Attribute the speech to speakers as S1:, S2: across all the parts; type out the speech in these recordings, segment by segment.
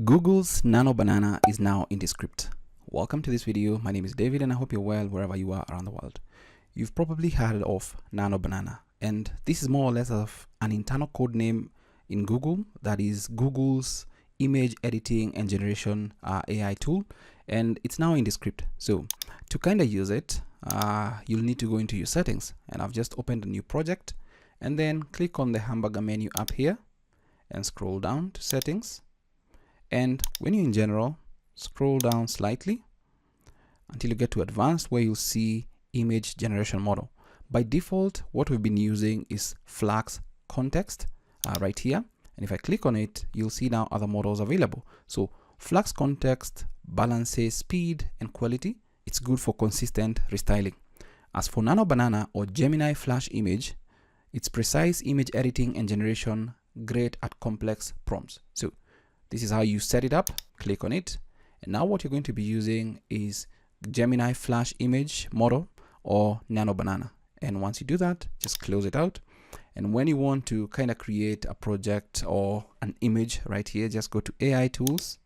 S1: Google's Nano Banana is now in Descript. Welcome to this video. My name is David and I hope you're well wherever you are around the world. You've probably heard of Nano Banana, and this is more or less of an internal code name in Google that is Google's image editing and generation AI tool, and it's now in Descript. So to kind of use it, you'll need to go into your settings, and I've just opened a new project, and then click on the hamburger menu up here and scroll down to settings. And when you're in general, scroll down slightly until you get to advanced, where you'll see image generation model. By default, what we've been using is Flux Context right here. And if I click on it, you'll see now other models available. So Flux Context balances speed and quality. It's good for consistent restyling. As for Nano Banana or Gemini Flash Image, it's precise image editing and generation, great at complex prompts. So this is how you set it up. Click on it. And now what you're going to be using is Gemini Flash Image model or Nano Banana. And once you do that, just close it out. And when you want to kind of create a project or an image right here, just go to AI tools.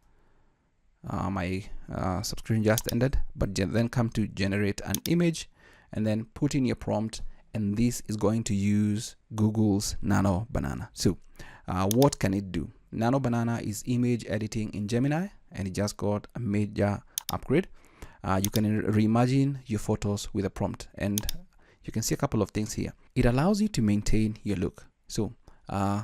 S1: My subscription just ended, but then come to generate an image and then put in your prompt. And this is going to use Google's Nano Banana. So what can it do? Nano Banana is image editing in Gemini, and it just got a major upgrade. You can reimagine your photos with a prompt, and you can see a couple of things here. It allows you to maintain your look. So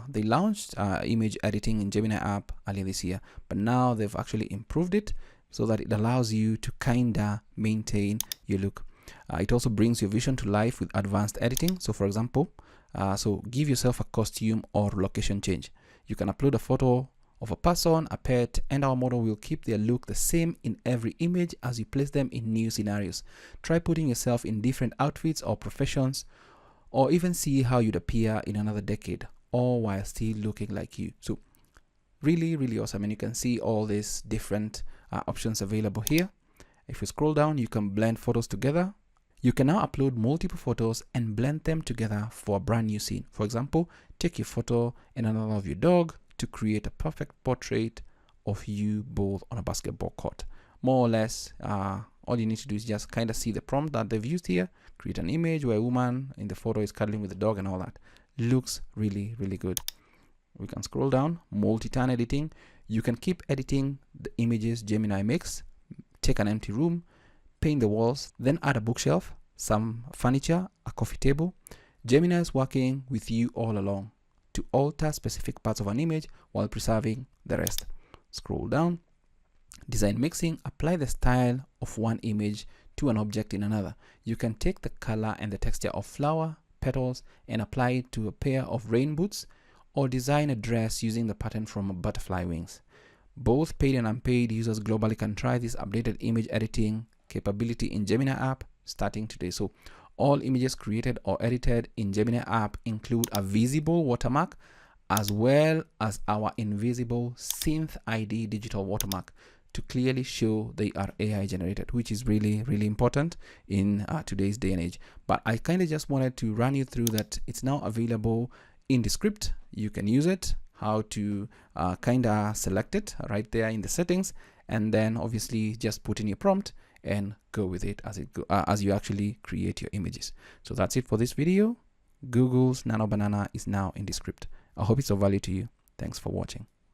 S1: they launched image editing in Gemini app earlier this year, but now they've actually improved it so that it allows you to kinda maintain your look. It also brings your vision to life with advanced editing. So for example, so give yourself a costume or location change. You can upload a photo of a person, a pet, and our model will keep their look the same in every image as you place them in new scenarios. Try putting yourself in different outfits or professions, or even see how you'd appear in another decade, all while still looking like you. So really, really awesome. And you can see all these different options available here. If you scroll down, you can blend photos together. You can now upload multiple photos and blend them together for a brand new scene. For example, take your photo and another of your dog to create a perfect portrait of you both on a basketball court. More or less, all you need to do is just kind of see the prompt that they've used here. Create an image where a woman in the photo is cuddling with the dog and all that. Looks really, really good. We can scroll down, multi-turn editing. You can keep editing the images Gemini makes. Take an empty room, paint the walls, then add a bookshelf, some furniture, a coffee table. Gemini is working with you all along to alter specific parts of an image while preserving the rest. Scroll down, design mixing, apply the style of one image to an object in another. You can take the color and the texture of flower, petals, and apply it to a pair of rain boots, or design a dress using the pattern from a butterfly wings. Both paid and unpaid users globally can try this updated image editing capability in Gemini app starting today. So all images created or edited in Gemini app include a visible watermark as well as our invisible Synth ID digital watermark to clearly show they are AI generated, which is really, really important in today's day and age. But I kind of just wanted to run you through that it's now available in Descript. You can use it, how to kind of select it right there in the settings, and then obviously just put in your prompt and go with it as you actually create your images. So that's it for this video. Google's Nano Banana is now in Descript. I hope it's of value to you. Thanks for watching.